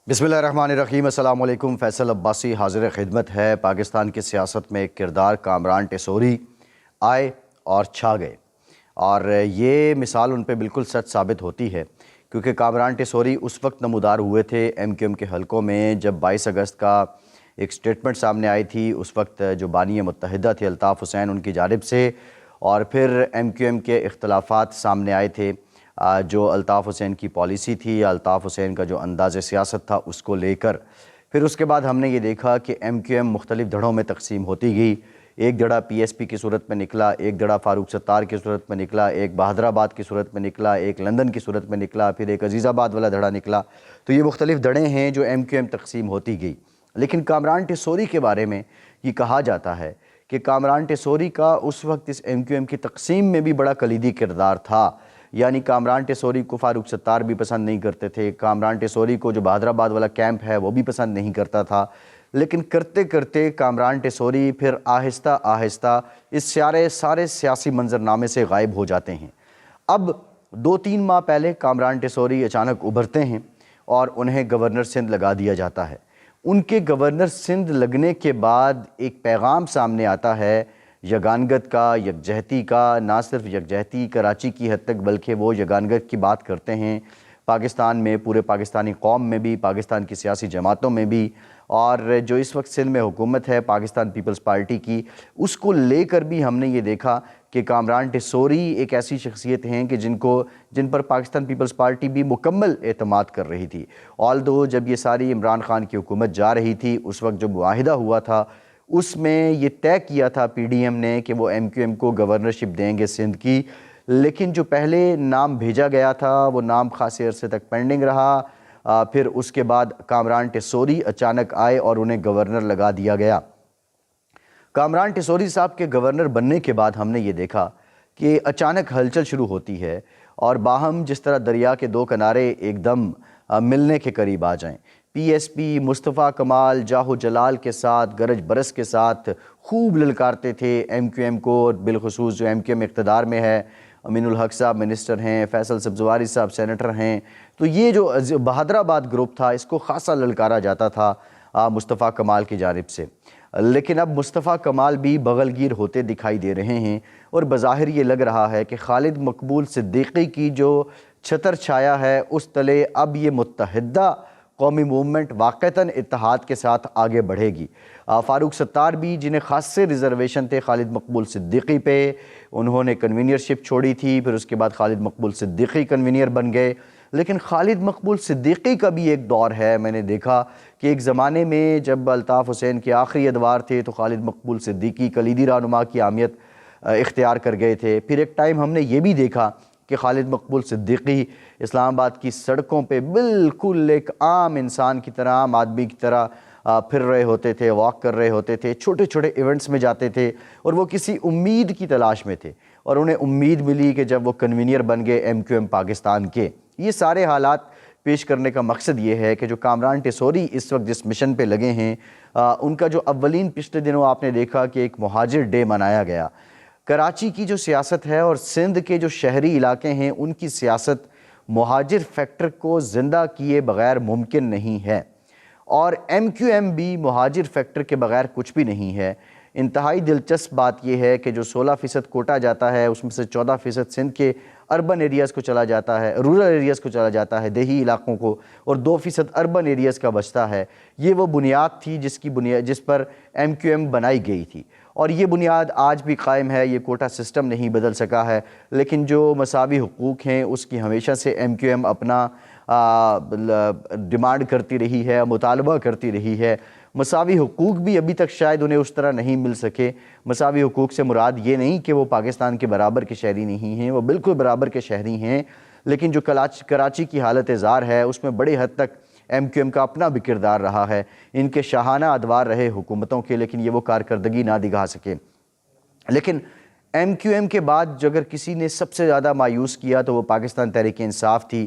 बिस्मिल्लाहिर्रहमानिर्रहीम। अस्सलाम वालेकुम। फैसल अब्बासी हाजिर खिदमत है। पाकिस्तान की सियासत में एक किरदार कामरान टेसोरी आए और छा गए, और ये मिसाल उन पे बिल्कुल सच साबित होती है, क्योंकि कामरान टेसोरी उस वक्त नमूदार हुए थे MQM के हलकों में जब 22 अगस्त का एक स्टेटमेंट सामने आई थी। उस वक्त जो बानी मुत्तहिदा थे अल्ताफ़ हुसैन, उनकी जानिब से, और फिर MQM के इख्तलाफात सामने आए थे। जो अल्ताफ़ हुसैन की पॉलिसी थी या अल्ताफ़ हुसैन का जो अंदाज़ सियासत था उसको लेकर, फिर उसके बाद हमने ये देखा कि MQM मुख्तलिफ़ धड़ों में तकसीम होती गई। एक धड़ा PSP की सूरत में निकला, एक धड़ा फ़ारूक सत्तार की सूरत में निकला, एक बहादराबाद की सूरत में निकला, एक लंदन की सूरत में निकला, फिर एक अजीज़ाबाद वाला धड़ा निकला। तो ये मुख्तलिफ़ धड़े हैं जो MQM तकसीम होती गई। लेकिन कामरान टेसोरी के बारे में ये कहा जाता है कि कामरान टेसोरी का उस वक्त इस MQM की तकसीम में भी बड़ा कलीदी किरदार था। यानी कामरान टेसोरी को फ़ारूक सत्तार भी पसंद नहीं करते थे, कामरान टेसोरी को जो बहादराबाद वाला कैंप है वो भी पसंद नहीं करता था। लेकिन करते करते कामरान टेसोरी फिर आहिस्ता आहिस्ता इस सारे सियासी मंजरनामे से गायब हो जाते हैं। अब 2-3 माह पहले कामरान टेसोरी अचानक उभरते हैं और उन्हें गवर्नर सिंध लगा दिया जाता है। उनके गवर्नर सिंध लगने के बाद एक पैगाम सामने आता है यगानगत का, यकजहती का। ना सिर्फ यकजहती कराची की हद तक, बल्कि वो यगानगत की बात करते हैं पाकिस्तान में, पूरे पाकिस्तानी कौम में भी, पाकिस्तान की सियासी जमातों में भी। और जो इस वक्त सिंध में हुकूमत है पाकिस्तान पीपल्स पार्टी की, उसको लेकर भी हमने ये देखा कि कामरान टेसोरी एक ऐसी शख्सियत हैं कि जिन पर पाकिस्तान पीपल्स पार्टी भी मुकम्मल एतमाद कर रही थी। ऑल्दो जब ये सारी इमरान खान की हुकूमत जा रही थी, उस वक्त जो मुआहिदा हुआ था उसमें ये तय किया था PDM ने कि वो MQM को गवर्नरशिप देंगे सिंध की। लेकिन जो पहले नाम भेजा गया था वो नाम खासे अरसे तक पेंडिंग रहा। फिर उसके बाद कामरान टेसोरी अचानक आए और उन्हें गवर्नर लगा दिया गया। कामरान टेसोरी साहब के गवर्नर बनने के बाद हमने ये देखा कि अचानक हलचल शुरू होती है, और बाहम जिस तरह दरिया के दो किनारे एकदम मिलने के करीब आ जाएं। PSP मुस्तफ़ा कमाल जाहो जलाल के साथ, गरज बरस के साथ खूब ललकारते थे MQM को, बिलखुसूस जो MQM इक़्तिदार में है, अमीनुल हक साहब मिनिस्टर हैं, फैसल सब्ज़वारी साहब सेनेटर हैं। तो ये जो बहादराबाद ग्रुप था इसको ख़ासा ललकारा जाता था मुस्तफ़ा कमाल की जानिब से। लेकिन अब मुस्तफ़ा कमाल भी बगलगीर होते दिखाई दे रहे हैं, और बज़ाहिर ये लग रहा है कि खालिद मकबूल सिद्दीकी की जो छतर छाया है उस तले अब ये मुत्तहिदा कौमी मूवमेंट वाक़तन इत्तेहाद के साथ आगे बढ़ेगी। फ़ारूक सत्तार भी, जिन्हें ख़ासे रिज़र्वेशन थे खालिद मकबूल सिद्दीकी पे, उन्होंने कन्वीनियरशिप छोड़ी थी, फिर उसके बाद खालिद मकबूल सिद्दीकी कन्वीनियर बन गए। लेकिन खालिद मकबूल सिद्दीकी का भी एक दौर है। मैंने देखा कि एक ज़माने में जब अल्ताफ़ हुसैन के आखिरी अदवार थे तो खालिद मकबूल सिद्दीकी कलीदी रहनुमा की अहमियत इख्तियार कर गए थे। फिर एक टाइम हमने ये भी देखा कि खालिद मकबूल सिद्दीकी इस्लामाबाद की सड़कों पे बिल्कुल एक आम इंसान की तरह, आम आदमी की तरह फिर रहे होते थे, वॉक कर रहे होते थे, छोटे छोटे इवेंट्स में जाते थे, और वो किसी उम्मीद की तलाश में थे, और उन्हें उम्मीद मिली कि जब वो कन्वीनियर बन गए MQM पाकिस्तान के। ये सारे हालात पेश करने का मकसद ये है कि जो कामरान टेसोरी इस वक्त जिस मिशन पे लगे हैं, उनका जो अव्वलीन पिछले दिनों आपने देखा कि एक मुहाजिर डे मनाया गया। कराची की जो सियासत है और सिंध के जो शहरी इलाके हैं उनकी सियासत मुहाजिर फैक्टर को ज़िंदा किए बग़ैर मुमकिन नहीं है, और MQM भी मुहाजिर फैक्टर के बग़ैर कुछ भी नहीं है। इंतहाई दिलचस्प बात यह है कि जो 16% कोटा जाता है उसमें से 14% सिंध के अर्बन एरियाज़ को चला जाता है, रूरल एरियाज़ को चला जाता है, देही इलाकों को, और 2% अर्बन एरियाज़ का बचता है। ये वो बुनियाद थी जिस पर MQM बनाई गई थी, और ये बुनियाद आज भी कायम है। ये कोटा सिस्टम नहीं बदल सका है, लेकिन जो मसावी हुकूक हैं उसकी हमेशा से MQM अपना डिमांड करती रही है, मुतालबा करती रही है। मसावी हुकूक भी अभी तक शायद उन्हें उस तरह नहीं मिल सके। मसावी हुकूक से मुराद ये नहीं कि वो पाकिस्तान के बराबर के शहरी नहीं हैं, वो बिल्कुल बराबर के शहरी हैं, लेकिन जो कराची की हालत ज़ार है उसमें बड़ी हद तक MQM का अपना भी किरदार रहा है। इनके शाहाना अदवार रहे हुकूमतों के, लेकिन ये वो कारकर्दगी ना दिखा सके। लेकिन MQM के बाद जो अगर किसी ने सबसे ज़्यादा मायूस किया तो वो पाकिस्तान तहरीक इंसाफ थी।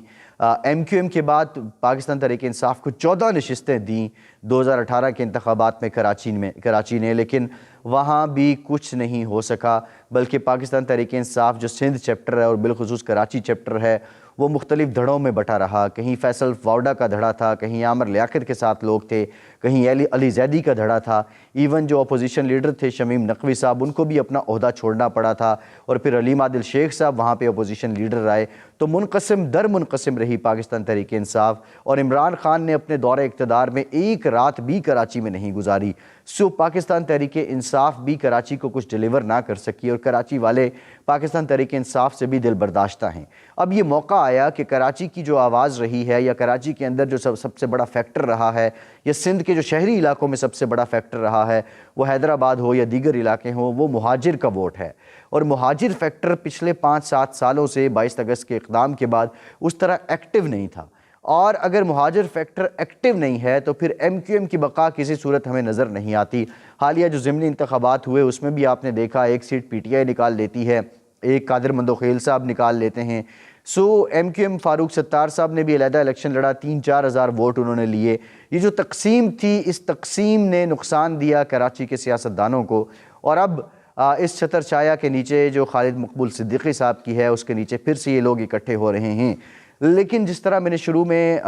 MQM के बाद पाकिस्तान तहरीक इंसाफ को 14 नशिस्तें दी 2018 के इंतखाबात में कराची ने, लेकिन वहाँ भी कुछ नहीं हो सका। बल्कि पाकिस्तान तहरीक इंसाफ जो सिंध चैप्टर है और बिलखुसूस कराची चैप्टर है, وہ مختلف دھڑوں میں بٹا رہا. کہیں فیصل واؤڈا کا دھڑا تھا, کہیں عامر لیاقت کے ساتھ لوگ تھے, کہیں علی زیدی کا دھڑا تھا. ایون جو اپوزیشن لیڈر تھے شمیم نقوی صاحب, ان کو بھی اپنا عہدہ چھوڑنا پڑا تھا, اور پھر علیم عادل شیخ صاحب وہاں پہ اپوزیشن لیڈر آئے. تو منقسم در منقسم رہی پاکستان تحریک انصاف, اور عمران خان نے اپنے دور اقتدار میں ایک رات بھی کراچی میں نہیں گزاری. سو پاکستان تحریک انصاف بھی کراچی کو کچھ ڈیلیور نہ کر سکی, اور کراچی والے پاکستان تحریک انصاف سے بھی دل برداشتہ ہیں. اب یہ موقع آیا کہ کراچی کی جو آواز رہی ہے, یا کراچی کے اندر جو سب سے بڑا فیکٹر رہا ہے, یا سندھ کے جو شہری علاقوں میں سب سے بڑا فیکٹر رہا ہے, وہ حیدرآباد ہو یا دیگر علاقے ہوں, وہ مہاجر کا ووٹ ہے. اور مہاجر فیکٹر پچھلے 5-7 سالوں سے 22 اگست کے اقدام کے بعد اس طرح ایکٹیو نہیں تھا. اور اگر مہاجر فیکٹر ایکٹیو نہیں ہے تو پھر ایم کیو ایم کی بقا کسی صورت ہمیں نظر نہیں آتی. حالیہ جو ضمنی انتخابات ہوئے اس میں بھی آپ نے دیکھا ایک سیٹ پی ٹی آئی نکال لیتی ہے, ایک قادر مندوخیل صاحب نکال لیتے ہیں. سو M Q M Farooq Sattar صاحب نے بھی علیحدہ الیکشن لڑا, 3-4 ہزار ووٹ انہوں نے لیے. یہ جو تقسیم تھی, اس تقسیم نے نقصان دیا کراچی کے سیاستدانوں کو. اور اب اس چھتر چھایا کے نیچے جو خالد مقبول صدیقی صاحب کی ہے, اس کے نیچے پھر سے یہ لوگ اکٹھے ہو رہے ہیں. لیکن جس طرح میں نے شروع میں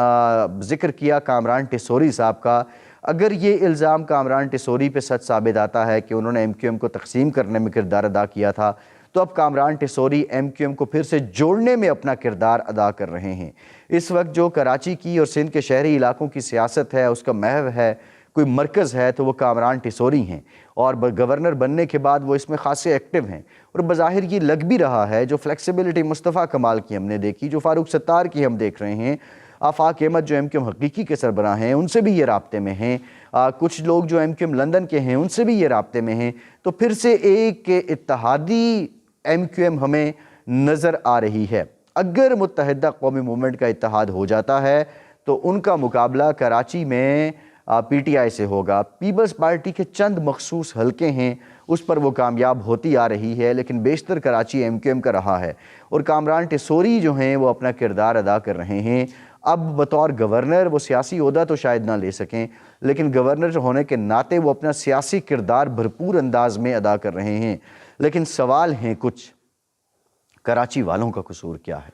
ذکر کیا کامران ٹیسوری صاحب کا, اگر یہ الزام کامران ٹیسوری پہ سچ ثابت آتا ہے کہ انہوں نے ایم کیو ایم کو تقسیم کرنے میں کردار ادا کیا تھا, تو اب Kamran Tessori M Q M کو پھر سے جوڑنے میں اپنا کردار ادا کر رہے ہیں. اس وقت جو کراچی کی اور سندھ کے شہری علاقوں کی سیاست ہے, اس کا محور ہے, کوئی مرکز ہے, تو وہ کامران ٹیسوری ہیں. اور گورنر بننے کے بعد وہ اس میں خاصے ایکٹیو ہیں, اور بظاہر یہ لگ بھی رہا ہے جو فلیکسیبلٹی مصطفیٰ کمال کی ہم نے دیکھی, جو فاروق ستار کی ہم دیکھ رہے ہیں, آفاق احمد جو ایم کیو ایم حقیقی کے سربراہ ہیں ان سے بھی یہ رابطے میں ہیں, کچھ لوگ جو ایم کیو ایم لندن کے ہیں ان سے بھی یہ رابطے میں ہیں. تو پھر سے ایک اتحادی ایم کیو ایم ہمیں نظر آ رہی ہے. اگر متحدہ قومی موومنٹ کا اتحاد ہو جاتا ہے تو ان کا مقابلہ کراچی میں پی ٹی آئی سے ہوگا. پیپلز پارٹی کے چند مخصوص حلقے ہیں اس پر وہ کامیاب ہوتی آ رہی ہے, لیکن بیشتر کراچی ایم کیو ایم کا رہا ہے. اور کامران ٹیسوری جو ہیں وہ اپنا کردار ادا کر رہے ہیں. اب بطور گورنر وہ سیاسی عہدہ تو شاید نہ لے سکیں, لیکن گورنر ہونے کے ناطے وہ اپنا سیاسی کردار بھرپور انداز میں ادا کر رہے ہیں. لیکن سوال ہیں کچھ, کراچی والوں کا قصور کیا ہے؟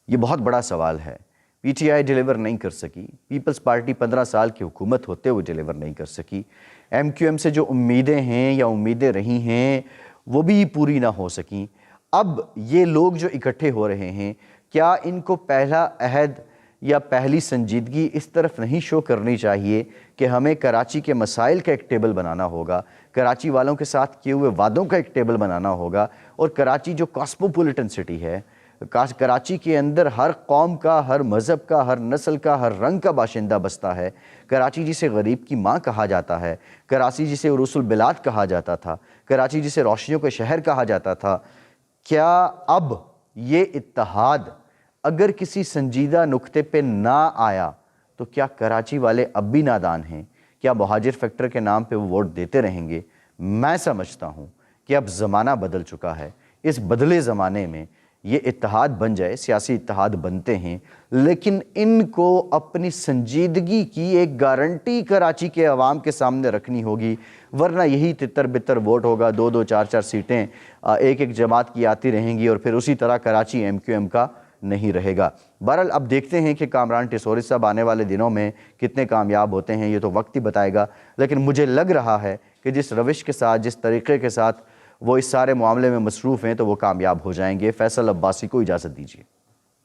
یہ بہت بڑا سوال ہے. پی ٹی آئی ڈیلیور نہیں کر سکی, پیپلز پارٹی 15 سال کی حکومت ہوتے ہوئے ڈیلیور نہیں کر سکی, ایم کیو ایم سے جو امیدیں ہیں یا امیدیں رہی ہیں وہ بھی پوری نہ ہو سکیں. اب یہ لوگ جو اکٹھے ہو رہے ہیں, کیا ان کو پہلا عہد یا پہلی سنجیدگی اس طرف نہیں شو کرنی چاہیے کہ ہمیں کراچی کے مسائل کا ایک ٹیبل بنانا ہوگا, کراچی والوں کے ساتھ کیے ہوئے وعدوں کا ایک ٹیبل بنانا ہوگا, اور کراچی جو کاسموپولیٹن سٹی ہے, کراچی کے اندر ہر قوم کا, ہر مذہب کا, ہر نسل کا, ہر رنگ کا باشندہ بستا ہے. کراچی جسے غریب کی ماں کہا جاتا ہے, کراچی جسے عروس البلاد کہا جاتا تھا, کراچی جسے روشنیوں کے شہر کہا جاتا تھا, کیا اب یہ اتحاد اگر کسی سنجیدہ نقطے پہ نہ آیا تو کیا کراچی والے اب بھی نادان ہیں؟ کیا مہاجر فیکٹر کے نام پہ وہ ووٹ دیتے رہیں گے؟ میں سمجھتا ہوں کہ اب زمانہ بدل چکا ہے. اس بدلے زمانے میں یہ اتحاد بن جائے, سیاسی اتحاد بنتے ہیں, لیکن ان کو اپنی سنجیدگی کی ایک گارنٹی کراچی کے عوام کے سامنے رکھنی ہوگی, ورنہ یہی تتر بتر ووٹ ہوگا, 2-2 4-4 سیٹیں ایک جماعت کی آتی رہیں گی, اور پھر اسی طرح کراچی ایم کیو ایم کا نہیں رہے گا. بہرحال اب دیکھتے ہیں کہ کامران ٹیسوری صاحب آنے والے دنوں میں کتنے کامیاب ہوتے ہیں, یہ تو وقت ہی بتائے گا. لیکن مجھے لگ رہا ہے کہ جس روش کے ساتھ, جس طریقے کے ساتھ وہ اس سارے معاملے میں مصروف ہیں, تو وہ کامیاب ہو جائیں گے. فیصل عباسی کو اجازت دیجیے.